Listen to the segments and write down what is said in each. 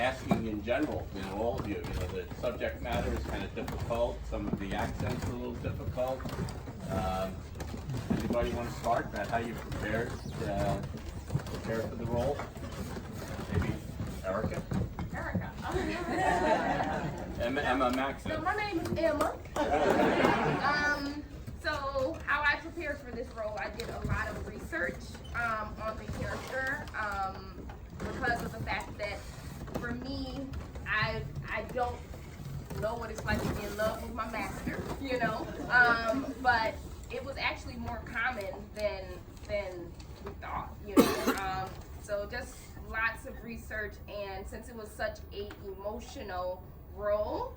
asking in general, all of you, the subject matter is kind of difficult, some of the accents are a little difficult. Anybody want to start about how you prepared for the role? Maybe Erica? Emma Maxon. So my name is Emma. So how I prepared for this role, I did a lot of research on the character because of the fact that for me, I don't know what it's like to be in love with my master, but it was actually more common than we thought, so just lots of research, and since it was such a emotional role,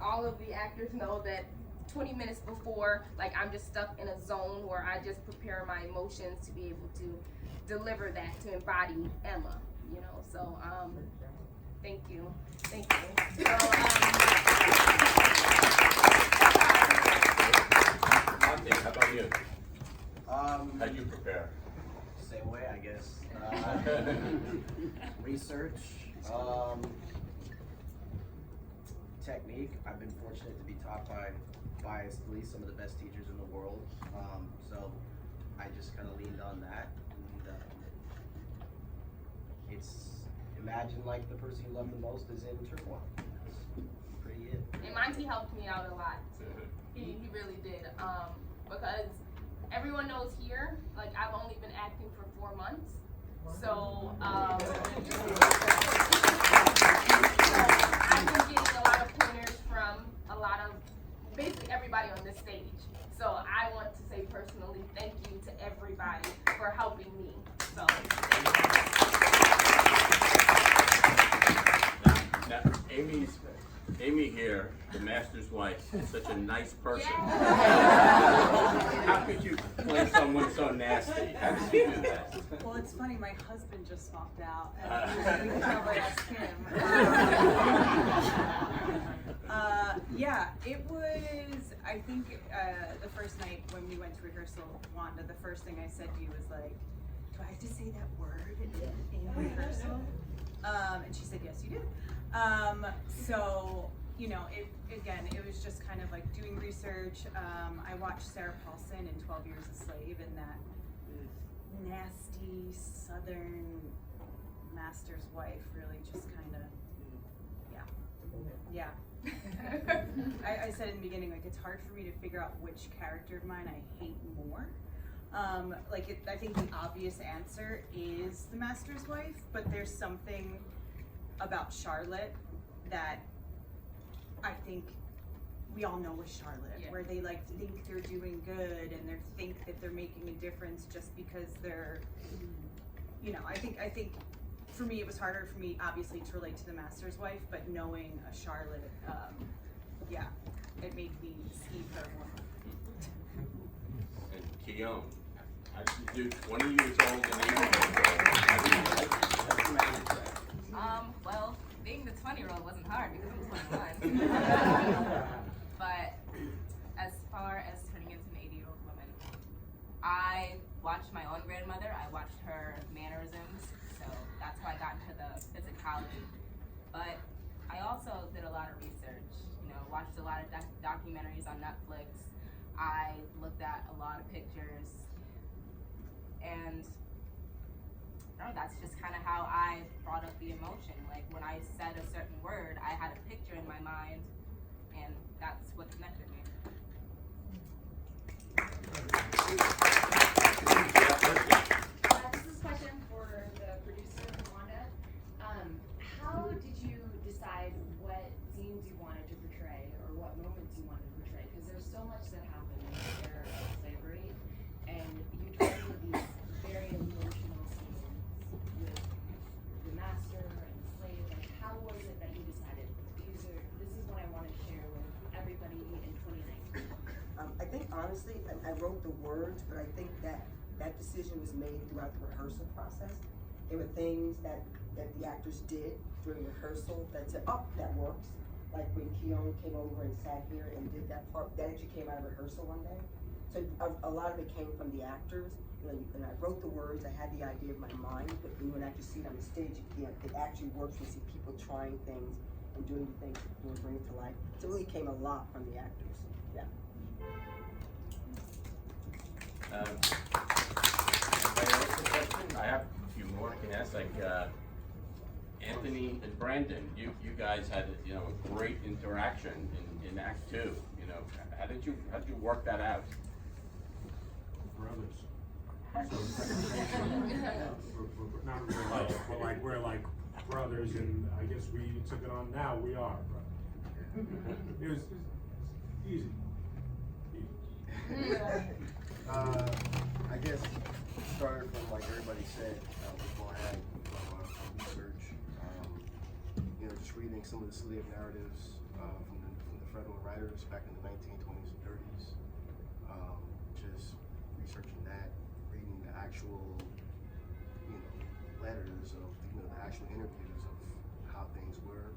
all of the actors know that 20 minutes before, I'm just stuck in a zone where I just prepare my emotions to be able to deliver that, to embody Emma, so thank you. So, how about you? How'd you prepare? Same way, I guess. Research, technique. I've been fortunate to be taught by biasedly some of the best teachers in the world. So I just kind of leaned on that. And it's imagine like the person you love the most is in turmoil. That's pretty it. And Monty helped me out a lot too. He really did. Because everyone knows here, I've only been acting for 4 months. So I've been getting a lot of pointers from a lot of basically everybody on this stage. So I want to say personally thank you to everybody for helping me. So now Amy here, the master's wife, is such a nice person. Yeah. How could you play someone so nasty? How did you do that? Well, it's funny, my husband just walked out, and we can probably ask him. Yeah, it was, I think, the first night when we went to rehearsal, Wanda, the first thing I said to you was like, do I have to say that word in rehearsal? And she said, yes, you do. So, it was just kind of like doing research. I watched Sarah Paulson in 12 Years a Slave, and that nasty Southern master's wife really just kind of, yeah. I said in the beginning, it's hard for me to figure out which character of mine I hate more. I think the obvious answer is the master's wife, but there's something about Charlotte that I think we all know with Charlotte, where they think they're doing good and they think that they're making a difference just because they're, I think for me it was harder for me obviously to relate to the master's wife, but knowing a Charlotte, it made me ski for more. And Keon, how did you do 20 years old and Well, being the 20-year-old wasn't hard because I'm 21. But as far as turning into an 80-year-old woman, I watched my own grandmother. I watched her mannerisms, so that's how I got into the physicality. But I also did a lot of research, watched a lot of documentaries on Netflix. I looked at a lot of pictures, and that's just kind of how I brought up the emotion. When I said a certain word, I had a picture in my mind, and that's what connected me. This is a question for the producer, Wanda. How did you decide what scenes you wanted to portray or what moments you wanted to portray? Because there's so much that happened in the era of slavery, and you created these very emotional scenes with the master and the slave. How was it that you decided this is what I want to share with everybody in 2019? I think honestly, I wrote the words, but I think that decision was made throughout the rehearsal process. There were things that the actors did during rehearsal that said, oh, that works. Like when Keon came over and sat here and did that part, that actually came out of rehearsal one day. So a lot of it came from the actors. You know, and I wrote the words, I had the idea in my mind, but when you actually see it on the stage, it actually works. You see people trying things and doing things to bring it to life. So it really came a lot from the actors. Yeah. Anybody else have a question? I have a few more I can ask. Like Anthony and Brandon, you guys had a great interaction in Act 2. You know, how did you work that out? Brothers. We're not really like, but like we're like brothers, and I guess we took it on. Now we are brothers. It was easy. I guess started from like everybody said beforehand from research. Just reading some of the slave narratives from the federal writers back in the 1920s and 30s. Just researching that, reading the actual letters of the actual interviews of how things were.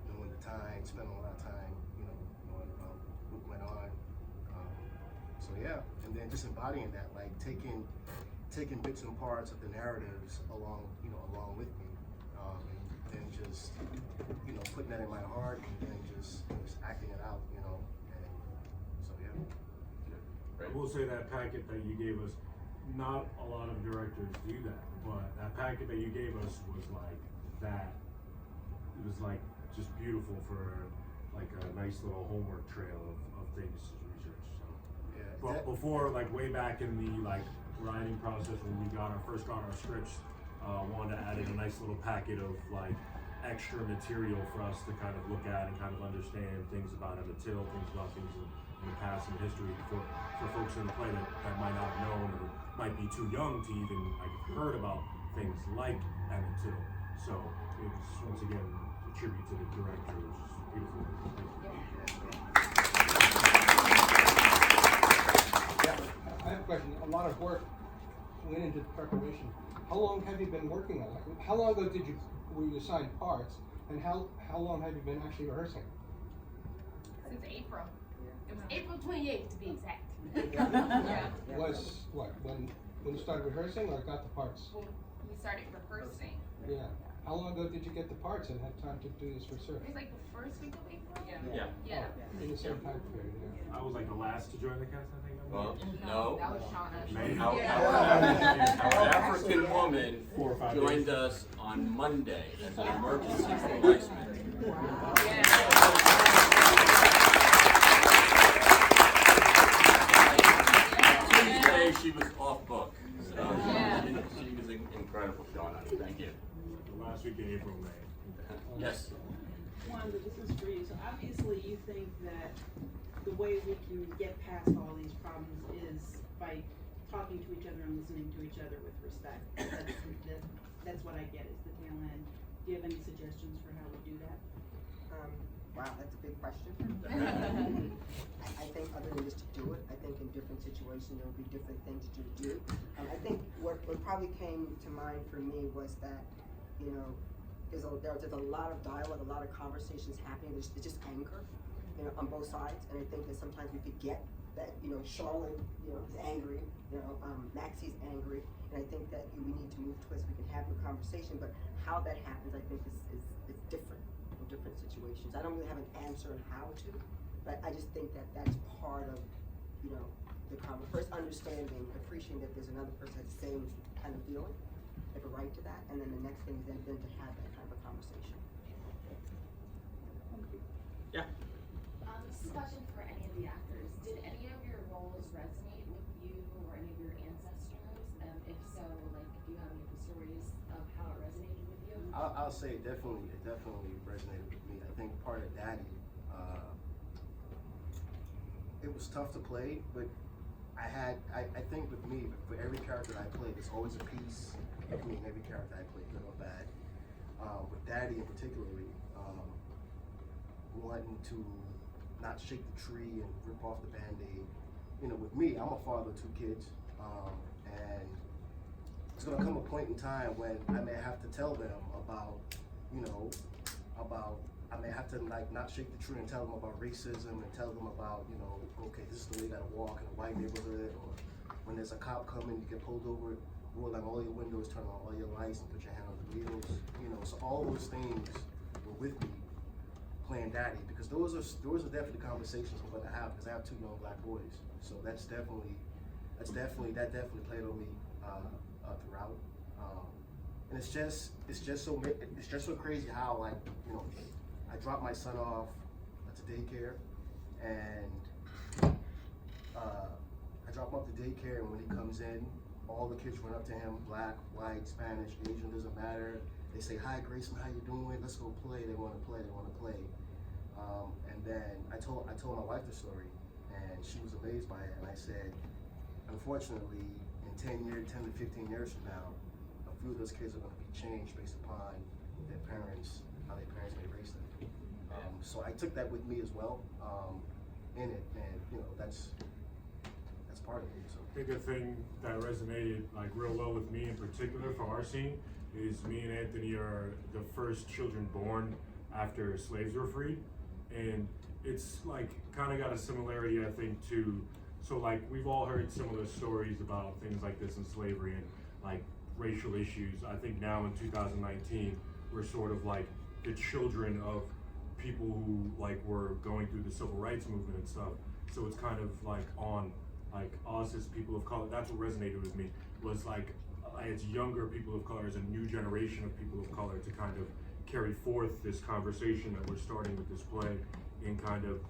Knowing the time, spending a lot of time knowing what went on. So yeah, and then just embodying that, like taking bits and parts of the narratives along with me, and then just putting that in my heart, and then just acting it out, and so yeah. I will say that packet that you gave us, not a lot of directors do that, but that packet that you gave us was like that. It was like just beautiful for like a nice little homework trail of things to research. So, Yeah, but before, like way back in the like writing process when we first got our scripts, Wanda added a nice little packet of like extra material for us to kind of look at and kind of understand things about Emmett Till, things about things in the past and history for folks in the play that might not have known or might be too young to even like heard about things like Emmett Till. So it was once again a tribute to the director, which is beautiful. I have a question. A lot of work went into the preparation. How long have you been working on it? How long ago were you assigned parts, and how long have you been actually rehearsing? Since April. It was April 28th to be exact. Yeah. Was what when you started rehearsing, or got the parts? When we started rehearsing. Yeah. How long ago did you get the parts and have time to do this research? It was like the first week of April. Yeah. Yeah. In the same time period. Yeah. I was like the last to join the cast, I think. Well, No, that was Shauna. Maybe. An African woman 4 or 5 joined days. us on Monday as an emergency replacement. Tuesday she was off book, so she was incredible, Shauna. Thank you. The last week in April, May. Yes. Wanda, this is for you. So obviously you think that the way we can get past all these problems is by talking to each other and listening to each other with respect. That's what I get is the tail end. Do you have any suggestions for how we do that? Wow, that's a big question. I think other than just to do it, I think in different situations there will be different things to do. I think what probably came to mind for me was that, there's a lot of dialogue, a lot of conversations happening. There's just anger, on both sides, and I think that sometimes we forget that, Charlotte, is angry, Maxie's angry, and I think that we need to move towards we can have a conversation, but how that happens, I think is different in different situations. I don't really have an answer on how to, but I just think that that's part of, the first understanding, appreciating that there's another person that's the same kind of feeling, have a right to that, and then the next thing is then to have that kind of a conversation. Yeah. This is a question for any of the actors. Did any of your roles resonate with you or any of your ancestors? If so, do you have any stories of how it resonated with you? I'll say it definitely resonated with me. I think part of Daddy, it was tough to play, but I think with me, for every character I play, there's always a piece of me in every character I play, good or bad. With Daddy in particularly, wanting to not shake the tree and rip off the Band-Aid. With me, I'm a father of 2 kids, and it's gonna come a point in time when I may have to tell them about I may have to like not shake the tree and tell them about racism and tell them about, you know, okay, this is the way you gotta walk in a white neighborhood, or when there's a cop coming, you get pulled over, roll down all your windows, turn on all your lights, and put your hand on the wheels, you know. So all those things were with me playing daddy, because those are definitely conversations I'm gonna have, because I have 2 young black boys. So that definitely played on me throughout. And it's just so crazy how, like, you know, I dropped my son off at the daycare, and I drop him off to daycare, and when he comes in, all the kids run up to him, black, white, Spanish, Asian, doesn't matter. They say, "Hi, Grayson, how you doing? Let's go play." They want to play. And then I told my wife the story, and she was amazed by it. And I said, unfortunately, in 10 to 15 years from now, a few of those kids are going to be changed based upon their parents, how their parents may raise them. So I took that with me as well, in it, and you know, that's part of it. So I think the thing that resonated like real well with me in particular for our scene is me and Anthony are the first children born after slaves were freed, and it's like kind of got a similarity, I think, to, so like we've all heard similar stories about things like this in slavery and like racial issues. I think now in 2019 we're sort of like the children of people who like were going through the civil rights movement and stuff. So it's kind of like on like us as people of color. That's what resonated with me, was like as younger people of color, as a new generation of people of color, to kind of carry forth this conversation that we're starting with this play, and kind of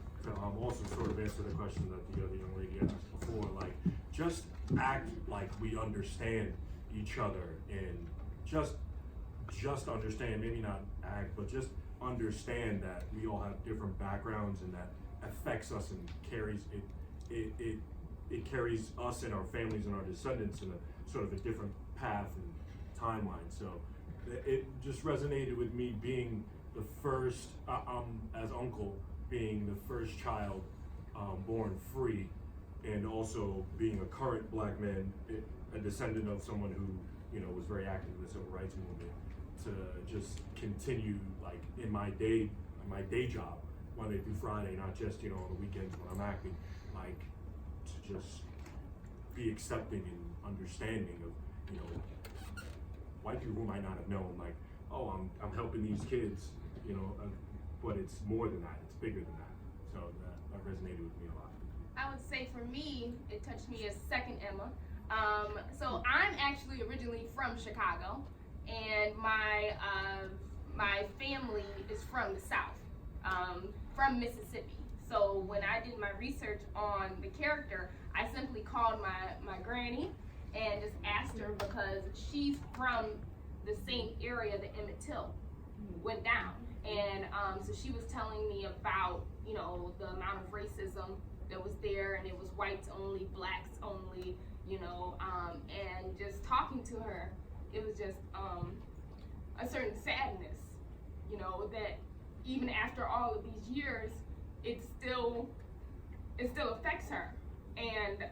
also sort of answer the question that the other young lady asked before, like just act like we understand each other, and just understand, maybe not act, but just understand that we all have different backgrounds, and that affects us and carries it carries us and our families and our descendants in a sort of a different path and timeline. So it just resonated with me being the first, as uncle, being the first child born free, and also being a current black man, a descendant of someone who, you know, was very active in the civil rights movement, to just continue like in my day job, Monday through Friday, not just, you know, on the weekends when I'm acting, like to just be accepting and understanding of, you know, white people who might not have known, like, oh, I'm helping these kids, you know, but it's more than that, it's bigger than that. So that resonated with me a lot. I would say for me, it touched me as second Emma. So I'm actually originally from Chicago, and my family is from the South, from Mississippi. So when I did my research on the character, I simply called my granny and just asked her, because she's from the same area that Emmett Till went down. And so she was telling me about, you know, the amount of racism that was there, and it was whites only, blacks only, you know, and just talking to her, it was just a certain sadness, you know, that even after all of these years, it still affects her, and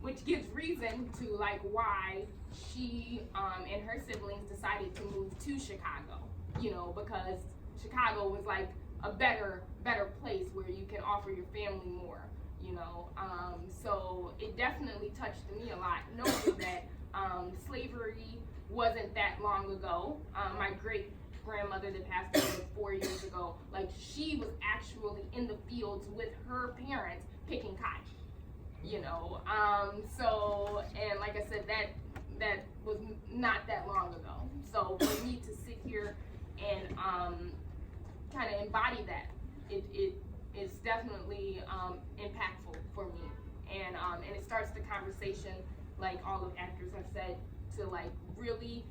which gives reason to like why she and her siblings decided to move to Chicago, you know, because Chicago was like a better place where you can offer your family more, you know. So it definitely touched me a lot, knowing that slavery wasn't that long ago. My great grandmother that passed away 4 years ago, like she was actually in the fields with her parents picking cotton, you know. So, and like I said, that was not that long ago. So for me to sit here and kind of embody that, it is definitely impactful for me, and it starts the conversation, like all of actors have said, to like really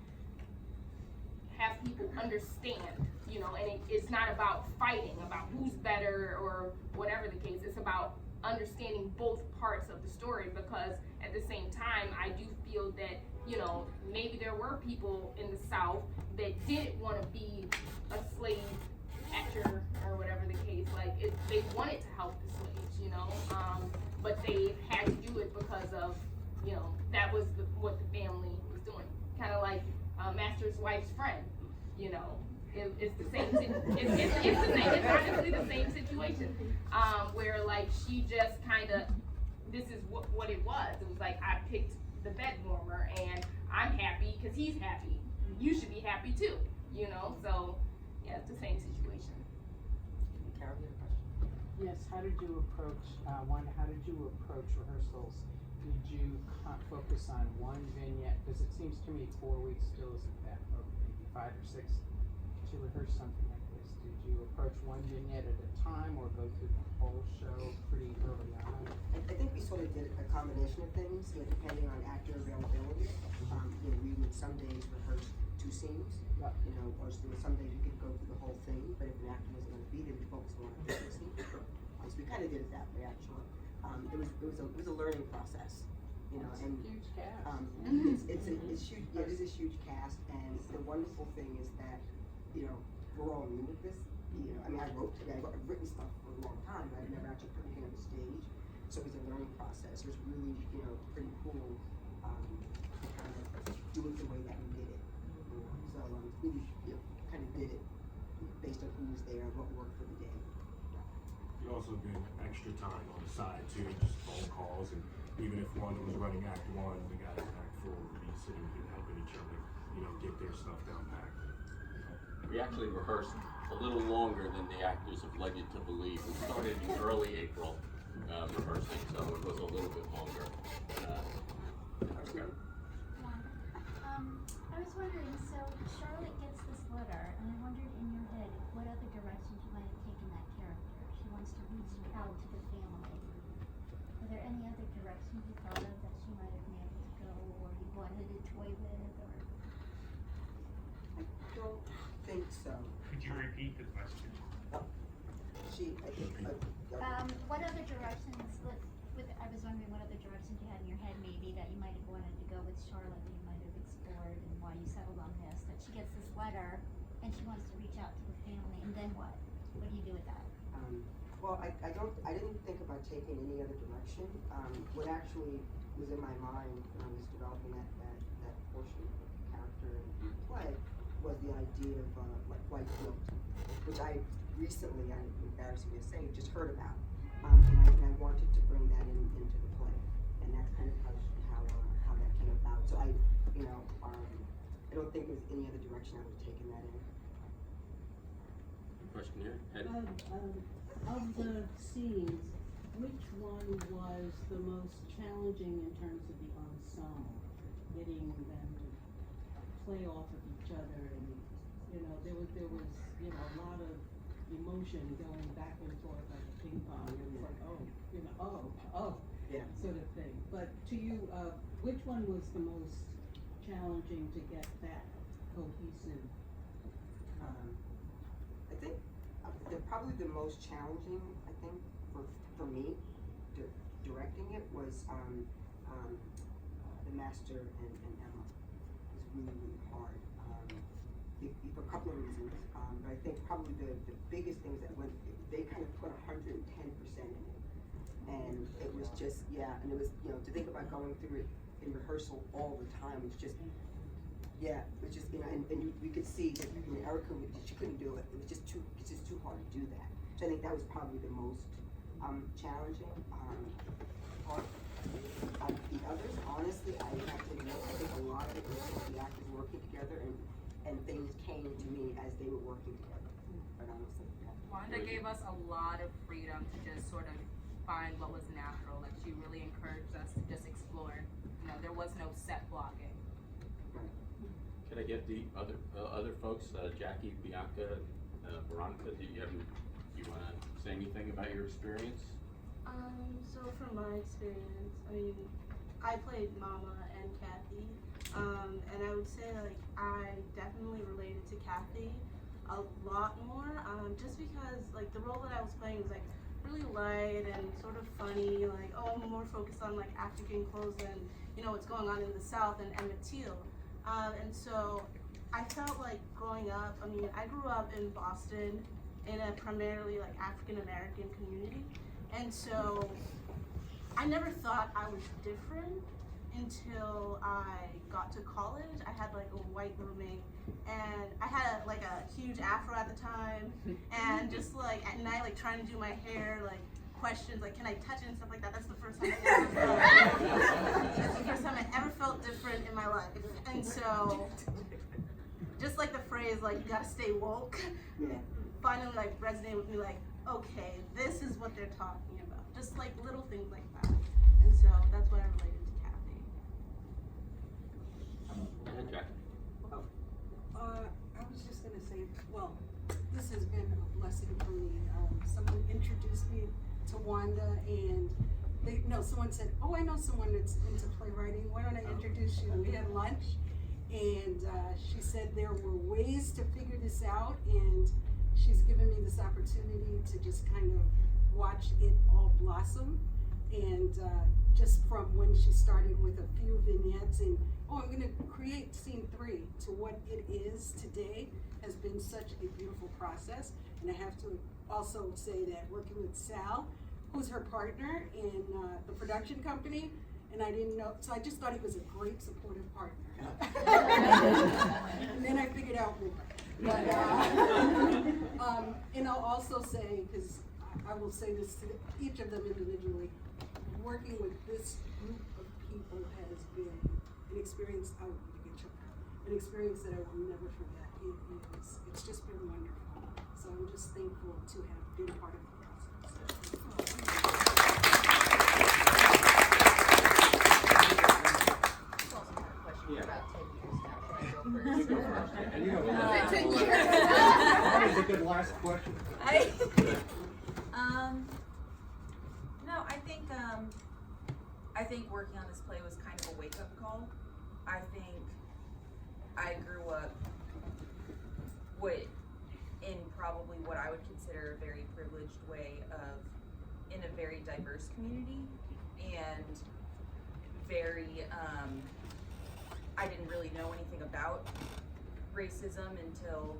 have people understand, you know. And it's not about fighting about who's better or whatever the case. It's about understanding both parts of the story, because at the same time, I do feel that, you know, maybe there were people in the South that didn't want to be a slave actor or whatever the case. Like they wanted to help the slaves, you know, but they had to do it because of, you know, that was what the family was doing. Kind of like Master's wife's friend, you know, it's the same, it's honestly the same situation, where like she just kinda, this is what it was. It was like, I picked the bed warmer and I'm happy because he's happy. You should be happy too, you know? So, yeah, it's the same situation. Carol, you had a question? Yes, how did you approach, how did you approach rehearsals? Did you focus on one vignette? Because it seems to me 4 weeks still isn't that, or maybe 5 or 6 to rehearse something like this. Did you approach one vignette at a time or go through the whole show pretty early on? I think we sort of did a combination of things, you know, depending on actor availability. You know, we would some days rehearse 2 scenes, Yeah. you know, or some days we could go through the whole thing, but if an actor wasn't going to be there, we'd focus on a different scene. So we kind of did it that way, actually. It was a learning process, you know, and Huge cast. it's huge. Yeah, it is a huge cast, and the wonderful thing is that, you know, we're all new at this. You know, I mean, I've written stuff for a long time, but I've never actually put anything on the stage. So it was a learning process. It was really, you know, pretty cool to kind of do it the way that we did it. So really, you know, kind of did it based on who was there and what worked for the day. It also been extra time on the side too, just phone calls, and even if one was running act 1, the guys in act 4 would be sitting and helping each other, you know, get their stuff down packed. We actually rehearsed a little longer than the actors have led you to believe. We started in early April rehearsing, so it was a little bit longer. Okay. I was wondering, so Charlotte gets this letter, and I wondered in your head what other directions you might have taken that character. She wants to reach out to the family. Were there any other directions you thought of that she might have been able to go, or you wanted to toy with, or? I don't think so. Could you repeat the question? What other directions, I was wondering what other directions you had in your head maybe that you might have wanted to go with Charlotte, that you might have explored, and why you settled on this, that she gets this letter and she wants to reach out to the family, and then what? What do you do with that? Well, I didn't think about taking any other direction. What actually was in my mind when I was developing that portion of the character and play was the idea of like white guilt, which I recently, I'm embarrassed to say, just heard about, and I wanted to bring that into the play, and that's kind of how that came about. So I don't think there's any other direction I would have taken that in. Question here? Ed? Of the scenes, which one was the most challenging in terms of the ensemble? Getting them to play off of each other, and there was a lot of emotion going back and forth like a ping pong. It was like, Yeah. sort of thing. But to you, which one was the most challenging to get that cohesive? I think probably the most challenging, I think, for me, directing it was the master and Emma. It was really, really hard. For a couple of reasons, but I think probably the biggest things that went, they kind of put 110% in it, and it was just, and it was, to think about going through it in rehearsal all the time was just, it was just, and we could see that Erica, she couldn't do it. It's just too hard to do that. So I think that was probably the most challenging part. The others, honestly, I have to admit, I think a lot of it was just the actors working together and things came to me as they were working together. But honestly, Wanda gave us a lot of freedom to just sort of find what was natural. Like, she really encouraged us to just explore. There was no set blocking. Can I get the other folks, Jackie, Bianca, Veronica, do you want to say anything about your experience? So from my experience, I mean, I played Mama and Kathy, and I would say like I definitely related to Kathy a lot more, just because like the role that I was playing was like really light and sort of funny, like I'm more focused on like African clothes and what's going on in the South and Emmett Till. And so I felt like growing up, I mean, I grew up in Boston in a primarily like African American community. And so I never thought I was different until I got to college. I had like a white roommate, and I had like a huge afro at the time, and just like at night, like trying to do my hair, like questions like, can I touch it and stuff like that. That's the first time I ever felt. That's the first time I ever felt different in my life, and so just like the phrase like you gotta stay woke, finally like resonated with me. Like, okay, this is what they're talking about. Just like little things like that, and so that's what I related to Kathy. And Jack. I was just gonna say, well, this has been a blessing for me. Someone introduced me to Wanda, and someone said, "Oh, I know someone that's into playwriting. Why don't I introduce you?" We had lunch, and she said there were ways to figure this out, and she's given me this opportunity to just kind of watch it all blossom. And just from when she started with a few vignettes and, oh, I'm gonna create scene 3 to what it is today has been such a beautiful process. And I have to also say that working with Sal, who's her partner in the production company, and I didn't know, so I just thought he was a great supportive partner. And then I figured out more. But, and I'll also say, because I will say this to each of them individually, working with this group of people has been an experience, an experience that I will never forget. It's just been wonderful. So I'm just thankful to have been part of the process. That was a good last question. I think working on this play was kind of a wake-up call. I think I grew up in probably what I would consider a very privileged way in a very diverse community, and very, I didn't really know anything about racism until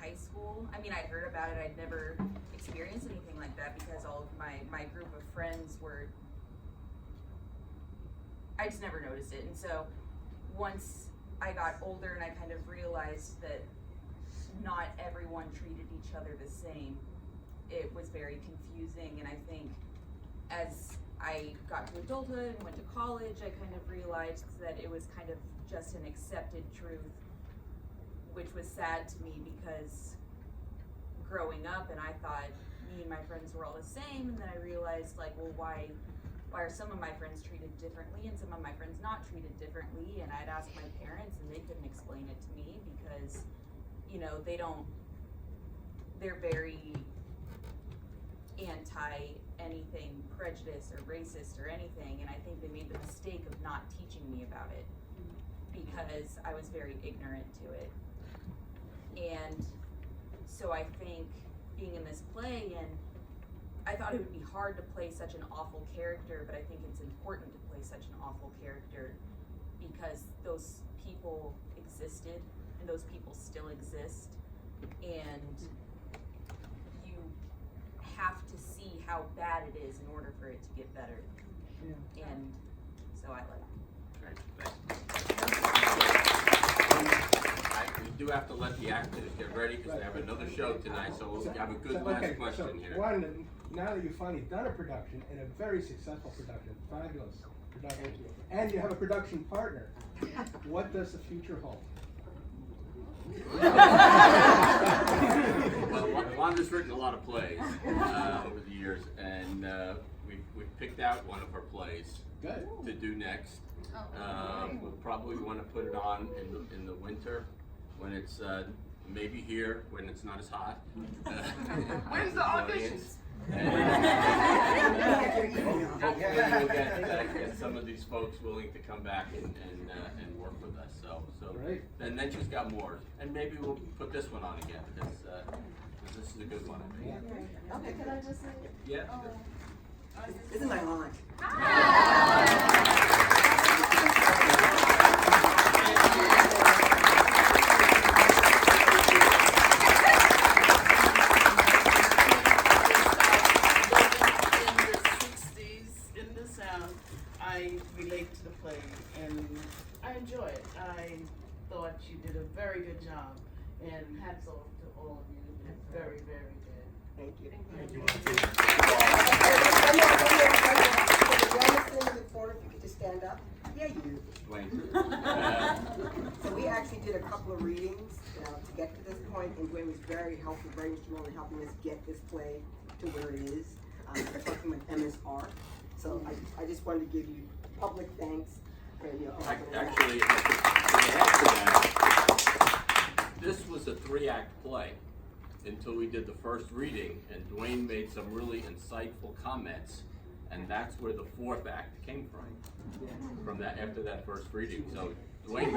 high school. I mean, I'd heard about it, I'd never experienced anything like that because all of my group of friends were, I just never noticed it. And so once I got older and I kind of realized that not everyone treated each other the same, it was very confusing. And I think as I got to adulthood and went to college, I kind of realized that it was kind of just an accepted truth, which was sad to me because growing up, and I thought me and my friends were all the same, and then I realized, like, well, why are some of my friends treated differently and some of my friends not treated differently? And I'd ask my parents and they couldn't explain it to me because, you know, they're very anti anything prejudice or racist or anything, and I think they made the mistake of not teaching me about it because I was very ignorant to it. And so I think being in this play, and I thought it would be hard to play such an awful character, but I think it's important to play such an awful character because those people existed and those people still exist, and you have to see how bad it is in order for it to get better. Yeah. And so I like it. Great, we do have to let the actors get ready because they have another show tonight, so we'll have a good last question here. One, now that you've finally done a production, and a very successful production, fabulous production, and you have a production partner, what does the future hold? Well, Wanda's written a lot of plays over the years, and we've picked out one of her plays to do next. We'll probably want to put it on in the winter when it's maybe here when it's not as hot. When's the auditions? Hopefully we'll get some of these folks willing to come back and work with us. So Great. And then she's got more, and maybe we'll put this one on again because this is a good one, I think. Okay, can I just say? Yeah. This is my aunt. I relate thought you did a very good job, and hats off to all of you. It's very, very good. Thank you. Thank you, The youngest in the corner, if you could just stand up. Yeah, you. So we actually did a couple of readings to get to this point, and Dwayne was very helpful, very instrumental in helping us get this play to where it is. Working with MSR. So I just wanted to give you public thanks. Actually, to add to that, this was a 3-act play until we did the first reading, and Dwayne made some really insightful comments, and that's where the 4th act came from that after that first reading. So Dwayne